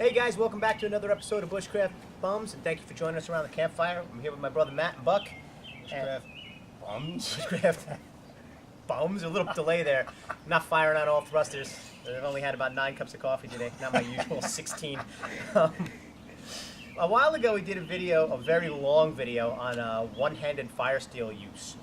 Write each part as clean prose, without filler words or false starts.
Hey guys, welcome back to another episode of Bushcraft Bums, and thank you for joining us around the campfire. I'm here with my brother Matt and Buck. Bushcraft Bums? Bushcraft Bums? A little delay there. I'm not firing on all thrusters. I've only had about 9 cups of coffee today, not my usual 16. A while ago we did a video, a very long video, on one-handed fire steel use.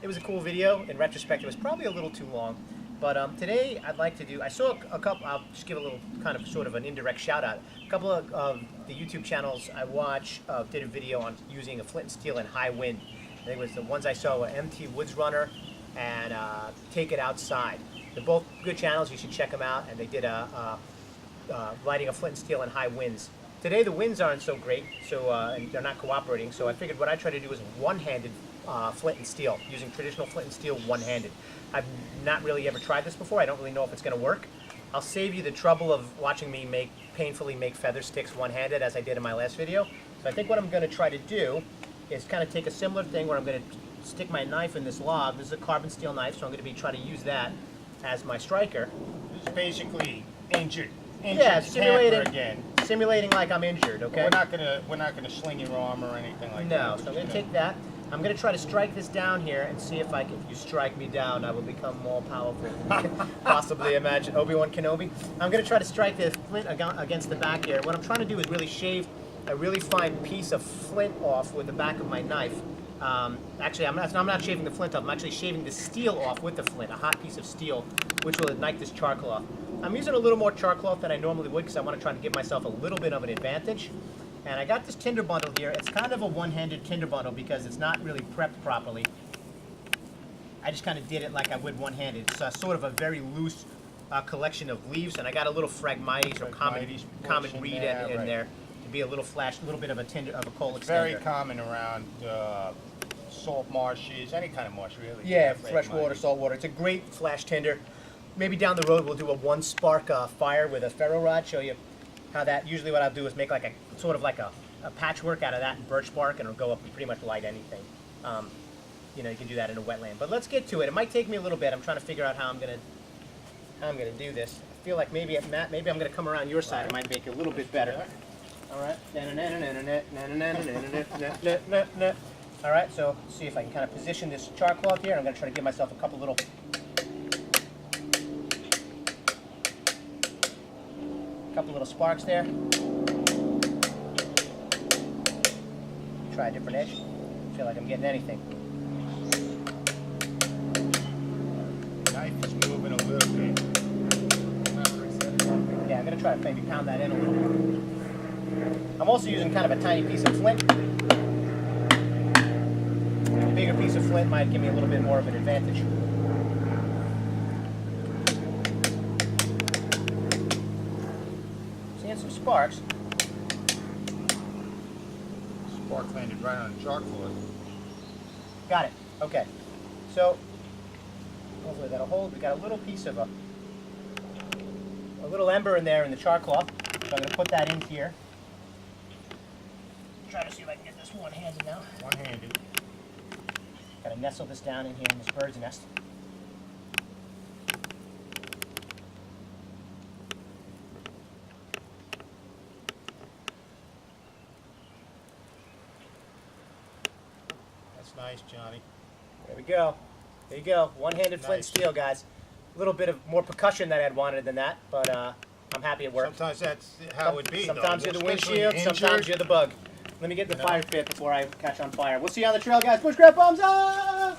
It was a cool video. In retrospect, it was probably a little too long. But today I'd like to do, I saw a couple, I'll just give a little kind of sort of an indirect shout out. A couple of the YouTube channels I watch did a video on using a flint and steel in high wind. I think it was the ones I saw were MT Woods Runner and Take It Outside. They're both good channels, you should check them out. And they did lighting a flint and steel in high winds. Today the winds aren't so great, so and they're not cooperating, so I figured what I try to do is one-handed flint and steel, using traditional flint and steel one-handed. I've not really ever tried this before. I don't really know if it's going to work. I'll save you the trouble of watching me painfully make feather sticks one-handed as I did in my last video. So I think what I'm going to try to do is kind of take a similar thing where I'm going to stick my knife in this log. This is a carbon steel knife, so I'm going to be trying to use that as my striker. This is basically injured Yeah, again. simulating like I'm injured. Okay. We're not gonna sling your arm or anything like that. No. So I'm going to take that. I'm going to try to strike this down here and see if if you strike me down, I will become more powerful than you can possibly imagine. Obi-Wan Kenobi. I'm going to try to strike the flint against the back here. What I'm trying to do is really shave a really fine piece of flint off with the back of my knife. Actually, I'm not shaving the flint off. I'm actually shaving the steel off with the flint, a hot piece of steel, which will ignite this char cloth. I'm using a little more char cloth than I normally would because I want to try to give myself a little bit of an advantage. And I got this tinder bundle here. It's kind of a one-handed tinder bundle because it's not really prepped properly. I just kind of did it like I would one-handed. It's sort of a very loose collection of leaves, and I got a little Phragmites or common reed in there to be a little bit of a coal extender. Very common around salt marshes, any kind of marsh really. Yeah, fresh water, salt water. It's a great flash tinder. Maybe down the road we'll do a one-spark fire with a ferro rod. Show you how that. Usually what I'll do is make like a sort of like a patchwork out of that and birch bark, and it'll go up and pretty much light anything. You know, you can do that in a wetland. But let's get to it. It might take me a little bit. I'm trying to figure out how I'm gonna do this. I feel like maybe Matt, maybe I'm gonna come around your side. It might make it a little bit better. All right. All right. So see if I can kind of position this char cloth here. I'm gonna try to give myself a couple little. Couple little sparks there. Try a different edge. Feel like I'm getting anything. Knife is moving a little bit. Yeah, I'm gonna try to maybe pound that in a little more. I'm also using kind of a tiny piece of flint. A bigger piece of flint might give me a little bit more of an advantage. Some sparks. Spark landed right on the char cloth. Got it. Okay. So hopefully that'll hold. We got a little piece of a little ember in there in the char cloth. So I'm going to put that in here. Try to see if I can get this one-handed now. One-handed. Got to nestle this down in here in this bird's nest. Nice, Johnny. There we go. There you go. One-handed flint and steel, guys. A little bit of more percussion than I'd wanted than that, but I'm happy it worked. Sometimes that's how it would be. Sometimes you're the windshield, sometimes you're the bug. Let me get the fire pit before I catch on fire. We'll see you on the trail, guys. Bushcraft Bums! Ah!